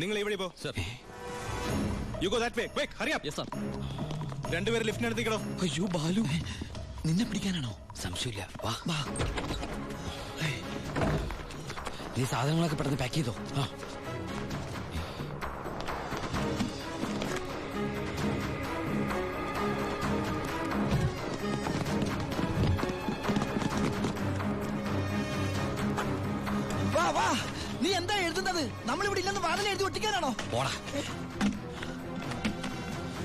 നിങ്ങൾ ഇവിടെ പോ. You go that way. Quick, hurry up. Yes, sir. രണ്ടുപേരും ലിഫ്റ്റിനടുത്തേക്കോ. അയ്യോ ബാലു, നിന്നെ പിടിക്കാനാണോ? സംശയമില്ല, വാ വാ. നീ സാധനങ്ങളൊക്കെ പെട്ടെന്ന് പാക്ക് ചെയ്തോ. വാ വാ. നീ എന്താ എഴുതുന്നത്? നമ്മളിവിടെ ഇല്ലെന്ന് വാതിൽ എഴുതി ഒട്ടിക്കാനാണോ? പോടാ.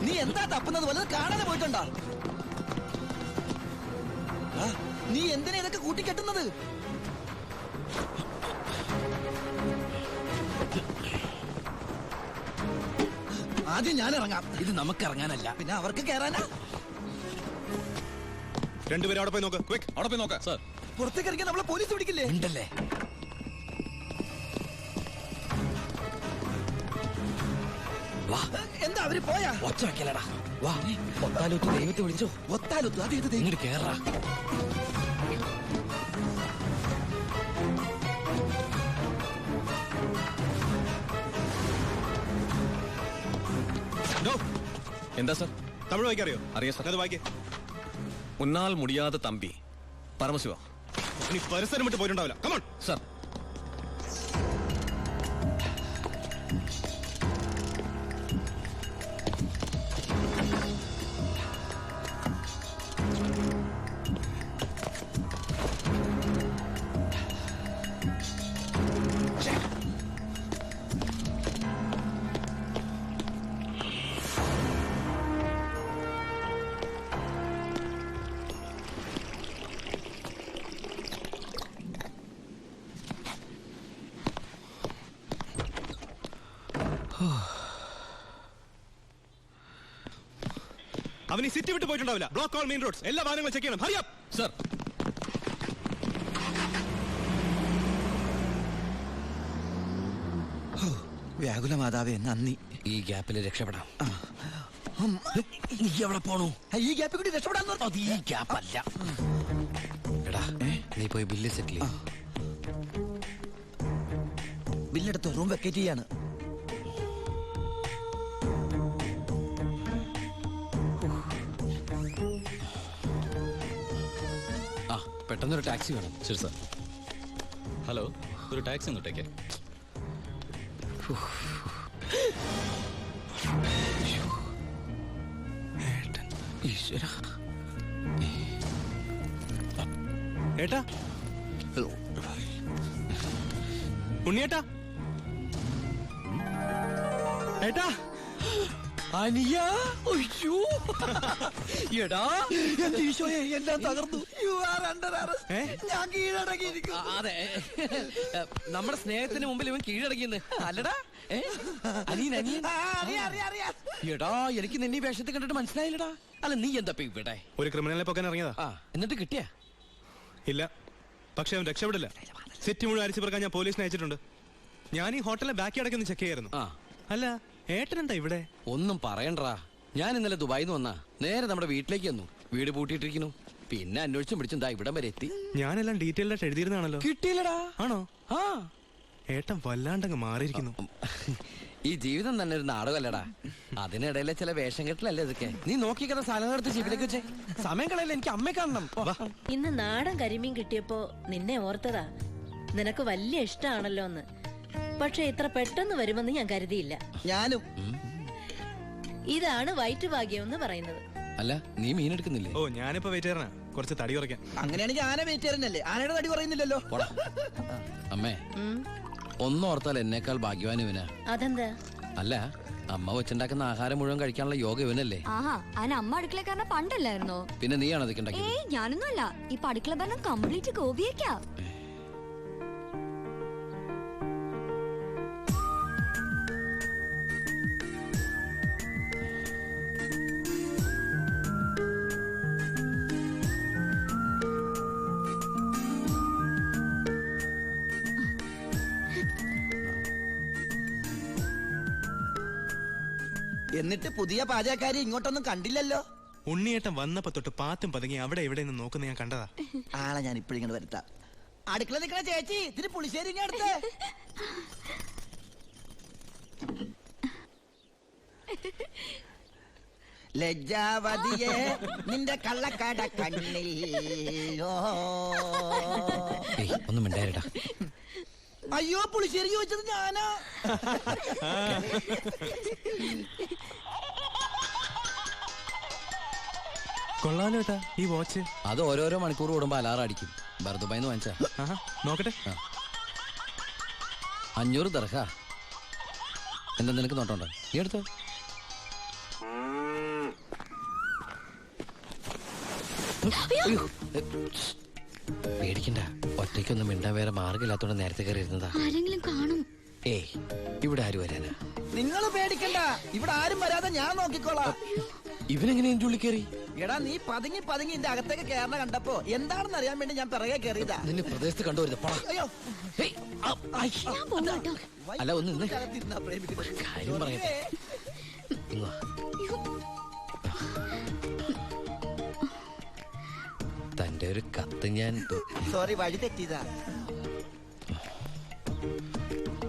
നീ എന്താ തപ്പുന്നത്? വല്ലത് കാണാതെ പോയിട്ടുണ്ടോ? നീ എന്തിനാ ഇതൊക്കെ കൂട്ടിക്കെട്ടുന്നത്? ആദ്യം ഞാൻ ഇറങ്ങാം. ഇത് നമുക്ക് ഇറങ്ങാനല്ല, പിന്നെ അവർക്ക് കയറാനാ. രണ്ടുപേരും അവിടെ പോയി നോക്ക്. ക്വിക്ക്, അവിടെ പോയി നോക്ക്. സർ. പുറത്തേക്ക് ഇറങ്ങി നമ്മളെ പോലീസ് പിടിക്കില്ലേ? ഉണ്ടല്ലേ. വാ. എന്താ അവര് പോയാ? ഒച്ച വെക്കലടാ. വാ. ഒത്താലൊത്ത് ദൈവത്തെ വിളിച്ചോ. ഒത്താലൊത്തു അത് ഇത് ഇങ്ങോട്ട് കേറാ. എന്താ സർ? തമിഴ് വായിക്കറിയോ? അറിയാം സർ. അത് വായിക്കേ. ഉന്നാൽ മുടിയാതെ തമ്പി പരമശിവ. നീ പരിസരം വിട്ട് പോയിട്ടുണ്ടാവില്ല. Come on sir. അവൻ ഈ സിറ്റി വിട്ട് പോയിട്ടുണ്ടാവില്ല. ബ്ലോക്ക് ഓൾ മെയിൻ റോഡ്സ്, എല്ലാ വാഹനങ്ങളും ചെക്ക് ചെയ്യണം. Hurry up sir. വ്യാകുല മാതാവേ നന്ദി. ഈ ഗ്യാപ്പിൽ രക്ഷപ്പെടാം. നീ എവിടെ പോണു? ഈ ഗ്യാപ്പിൽ കൂടി രക്ഷപ്പെടാൻ അത് ഈ ഗ്യാപ്പല്ല. എടാ, നീ പോയി ബില്ല് സെറ്റിൽ ചെയ്യ്. ബില്ലെടുത്ത് റൂം വെക്കേറ്റ് ചെയ്യാണ്. ആ, പെട്ടെന്നൊരു ടാക്സി വേണം. ശരി സർ. ഹലോ, ഒരു ടാക്സി ഒന്നിട്ടേക്ക്. ഈശ്വര. ഏട്ടാ, ഉണ്ണിയേട്ടാ, ഏട്ടാ, അനിയ. അയ്യോ എടാ, എന്റെ ഈശോയെ, എല്ലാം തകർന്നു. You are under arrest. ഞാൻ കീഴടങ്ങിയിരിക്കുന്നു. അതെ, നമ്മുടെ സ്നേഹത്തിന് മുമ്പിൽ ഇവൻ കീഴടങ്ങിയെന്ന് അല്ലടാ. അനിയൻ അനിയൻ. എടാ, എനിക്ക് നിന്നെ ഈ വേഷത്തിൽ കണ്ടിട്ട് മനസ്സിലായില്ലടാ. അല്ല, നീ എന്താ ഇവിടെ? ഒരു ക്രിമിനലിനെ പൊക്കാൻ ഇറങ്ങിയതാ. എന്നിട്ട് കിട്ടിയാ? ഇല്ല, പക്ഷെ അവൻ രക്ഷപ്പെടില്ല. സെറ്റ് മുഴുവൻ അരിച്ചു പറക്കാൻ ഞാൻ പോലീസിനെ അയച്ചിട്ടുണ്ട്. ഞാൻ ഈ ഹോട്ടലിലെ ബാക്കി അടക്കൊന്ന് ചെക്ക് ചെയ്യായിരുന്നു. അല്ല, ഏട്ടൻ എന്താ ഇവിടെ? ഒന്നും പറയണ്ടാ. ഞാൻ ഇന്നലെ ദുബായിന്ന് വന്നാ നേരെ നമ്മുടെ വീട്ടിലേക്ക് വന്നു. വീട് പൂട്ടിയിട്ടിരിക്കുന്നു. പിന്നെ അന്വേഷിച്ചും പിടിച്ചും ദാ ഇവിടം വരെ എത്തി. ഞാനെല്ലാം ഡീറ്റെയിൽഡ് ആയിട്ട് എഴുതിയിരുന്നാണല്ലോ. കിട്ടിയില്ലടാ. ആണോ? ആ, ഏട്ടൻ വല്ലാണ്ടങ്ങ് മാറിയിരിക്കുന്നു. ഈ ജീവിതം തന്നെ ഒരു നാടകമല്ലടാ. അതിനിടയിലെ ചില വേഷം കെട്ടലല്ലേ ഇതൊക്കെ. നീ നോക്കിക്കുന്ന സാധനങ്ങൾ എടുത്ത് ജീവിതത്തിലേക്ക് വെച്ചേ. സമയം കളയല്ലേ, എനിക്ക് അമ്മയെ കാണണം. ഇന്ന് നാടൻ കരിമീൻ കിട്ടിയപ്പോ നിന്നെ ഓർത്തതാ. നിനക്ക് വലിയ ഇഷ്ടമാണല്ലോ എന്ന്. പക്ഷെ ഇത്ര പെട്ടെന്ന് വരുമെന്ന് ഞാൻ കരുതിയില്ല. ഞാനും. ഇതാണ് വയറ്റുഭാഗ്യം എന്ന് പറയുന്നത്. അല്ല, നീ മീൻ എടുക്കുന്നില്ലേ? ഓ, ഞാനിപ്പോ വെയിറ്റ് ചെയ്യണ കുറച്ച് തടി കുറയ്ക്കാൻ. അങ്ങനെയാണെങ്കിൽ ആന വെയിറ്റ് ചെയ്യാനല്ലേ? ആനയുടെ തടി പറയുന്നില്ലല്ലോ. അമ്മേ, ഒന്നോർത്താൽ എന്നേക്കാൾ ഭാഗ്യവാൻ ഇവനാ. അതെന്താ? അല്ല, അമ്മ വെച്ചുണ്ടാക്കുന്ന ആഹാരം മുഴുവൻ കഴിക്കാനുള്ള യോഗ ഇവനല്ലേ? ആഹാ, അതിന് അമ്മ അടുക്കളക്കാരനെ പണ്ടല്ലായിരുന്നോ? പിന്നെ നീയാണോ അതൊക്കെ ഉണ്ടാക്കിയത്? ഏയ്, ഞാനൊന്നുമല്ല. ഇപ്പൊ അടുക്കള ഭരണം കംപ്ലീറ്റ് ഗോപിയേക്കാ. എന്നിട്ട് പുതിയ പാചകക്കാരി ഇങ്ങോട്ടൊന്നും കണ്ടില്ലല്ലോ. ഉണ്ണിയേട്ടൻ വന്നപ്പോ തൊട്ട് പാത്തും പതുങ്ങി അവിടെ ഇവിടെ നിന്ന് നോക്കുന്ന ഞാൻ കണ്ടതാ. ആളെ ഞാൻ ഇപ്പോഴിങ്ങനെ വരുത്താം. അടുക്കള നിൽക്കണ ചേച്ചി, ഇതിന് പുളിശ്ശേരി ഇങ്ങ് എടുത്തേ. ലജ്ജാവതിയെ നിന്റെ കള്ളക്കട കണ്ണിൽ ഒന്നും മിണ്ടായിരടാ. അയ്യോ പുളിശ്ശേരി ചോദിച്ചത് ഞാനാ. കൊള്ളാലോ ഏട്ടാ ഈ വാച്ച്. അത് ഓരോരോ മണിക്കൂർ കൂടുമ്പോ അലാറം അടിക്കും. ബർദുബായിന്ന് വാങ്ങിച്ചാ. നോക്കട്ടെ. 500 ദർഹ. എന്താ നിനക്ക് നോട്ടോണ്ടോ? നീ എടുത്തോ. പേടിക്കണ്ട, ഒറ്റയ്ക്കൊന്നും മിണ്ടാൻ വേറെ മാർഗമില്ലാത്തോണ്ട് നേരത്തെ കയറി ഇരുന്നതാ. ആരെങ്കിലും കാണും. ഏയ്, ഇവിടെ ആര് വരാനാ? നിങ്ങൾ പേടിക്കണ്ട, ഇവിടെ ആരും വരാതെ ഞാൻ നോക്കിക്കോളാം. ഇവനെങ്ങനെ എന്റെ ഉള്ളിൽ കയറി? എടാ നീ പതുങ്ങി പതുങ്ങി എന്റെ അകത്തേക്ക് കയറണ കണ്ടപ്പോ എന്താണെന്ന് അറിയാൻ വേണ്ടി ഞാൻ പിറകെ കയറിയതാ. നിന്നെ പ്രദേശത്ത് കണ്ടുവരുന്നത്. അയ്യോ ഞാൻ പോവാട്ടോ. അല്ല, ഒന്ന് നിന്ന് അകത്തിരുന്നാ പ്രേമിക്കുന്നത്. കാര്യം പറയട്ടെ. ഇങ്ങ് വാ. തന്റെ ഒരു കത്ത് ഞാൻ സോറി, വഴി തെറ്റിയതാ.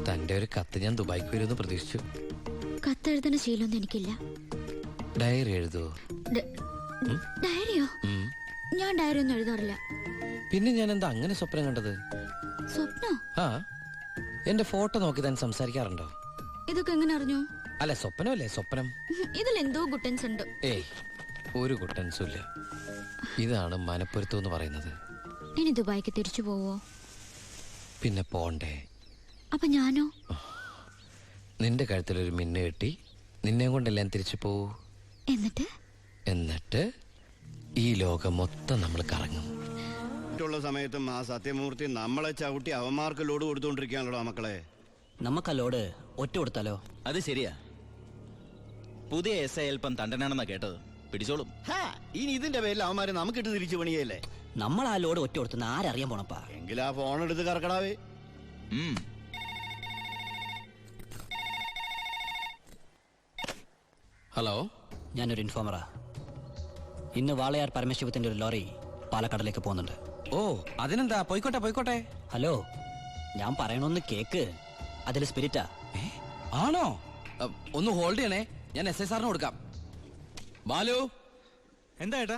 തന്റെ ഒരു കത്ത് ഞാൻ ദുബായിക്ക് വരുമെന്ന് പ്രതീക്ഷിച്ചു. കത്തെഴുതുന്ന ശീലമൊന്നും എനിക്കില്ല. ഡയറി എഴുതുവോ? ഡയറിയോ? ഞാൻ ഡയറി ഒന്നും എഴുതാറില്ല. പിന്നെ ഞാൻ എന്താ അങ്ങനെ സ്വപ്നം കണ്ടത്? സ്വപ്നോ? ആ, എന്റെ ഫോട്ടോ നോക്കി താൻ സംസാരിക്കാറുണ്ടോ? ഇതൊക്കെ എങ്ങനെ അറിഞ്ഞു? അല്ല, സ്വപ്നമല്ലേ സ്വപ്നം. ഇതിൽ എന്തോ ഗുട്ടൻസ് ഉണ്ട്. ഏയ്, ഒരു കുട്ടൻസും ഇല്ല. ഇതാണ് മനപ്പൊരുത്തം എന്ന് പറയുന്നത്. ഇനി ദുബായിക്ക് തിരിച്ചു പോവോ? പിന്നെ പോണ്ടേ? അപ്പൊ ഞാനോ? നിന്റെ കഴുത്തിലൊരു മിന്നു കെട്ടി നിന്നെ കൊണ്ടെല്ലാം തിരിച്ചു പോവൂ. എന്നിട്ട് ഈ ലോകം മൊത്തം നമ്മൾ കറങ്ങും. ുള്ള സമയത്തും ആ സത്യമൂർത്തി നമ്മളെ ചവിട്ടി അവന്മാർക്ക് ലോഡ് കൊടുത്തോണ്ടിരിക്കാണല്ലോ മക്കളെ. നമുക്ക് ആ ലോഡ് ഒറ്റ കൊടുത്താലോ? അത് ശരിയാ. പുതിയ SI അല്പം തണ്ടനാണെന്നാ കേട്ടത്. പിടിച്ചോളും. ഇനി ഇതിന്റെ പേരിൽ അവന്മാര് നമുക്കിട്ട് തിരിച്ചു പണിയല്ലേ. നമ്മൾ ആ ലോഡ് ഒറ്റ കൊടുത്തുന്ന ആരറിയാൻ പോണപ്പാ? എങ്കിൽ ആ ഫോൺ എടുത്ത് കറക്കടാവേ. ഹലോ, ഞാനൊരു ഇൻഫോമറാ. ഇന്ന് വാളയാർ പരമശിവത്തിന്റെ ഒരു ലോറി പാലക്കാടിലേക്ക് പോകുന്നുണ്ട്. ഓ അതിനെന്താ, പോയിക്കോട്ടെ പോയിക്കോട്ടെ. ഹലോ, ഞാൻ പറയണൊന്ന് കേക്ക്. അതിൽ സ്പിരിറ്റാ. ആണോ? ഒന്ന് ഹോൾഡ് ചെയ്യണേ, ഞാൻ SI സാറിന് കൊടുക്കാം. ബാലു, എന്താ ഏട്ടാ?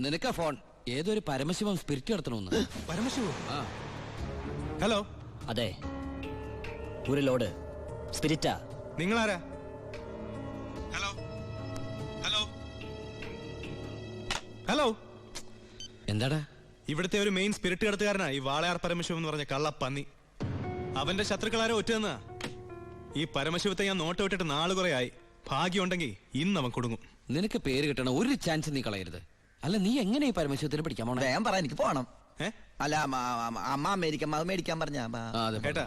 നിനക്കാ ഫോൺ. ഏതൊരു പരമശിവം സ്പിരിറ്റ് നടത്തണമെന്ന്. പരമശിവോ? ഹലോ. അതെ, ഒരു ലോഡ് സ്പിരിറ്റാ. നിങ്ങളാരാ? Hello hello hello. എന്താടാ? ഇവിടുത്തെ ഒരു മെയിൻ സ്പിരിറ്റ് കടത്തുകാരനാ ഈ വാളയാർ പരമശിവം എന്ന് പറഞ്ഞ കള്ളപ്പന്നി. അവന്റെ ശത്രുക്കളാരോ ഒറ്റന്നാ. ഈ പരമശിവത്തെ ഞാൻ നോട്ട് വിട്ടിട്ട് നാള് കുറെ ആയി. ഭാഗ്യമുണ്ടെങ്കിൽ ഇന്ന് അവൻ കൊടുങ്ങും. നിനക്ക് പേര് കിട്ടണ ഒരു ചാൻസ് നീ കളയരുത്. അല്ല, നീ എങ്ങനെ ഈ പരമശിവത്തിന് പിടിക്കാൻ പോണേ? വേഗം പറ, എനിക്ക് പോണം. അല്ല, അമ്മ അമേരിക്കൻ മേടിക്കാൻ പറഞ്ഞ കേട്ടാ?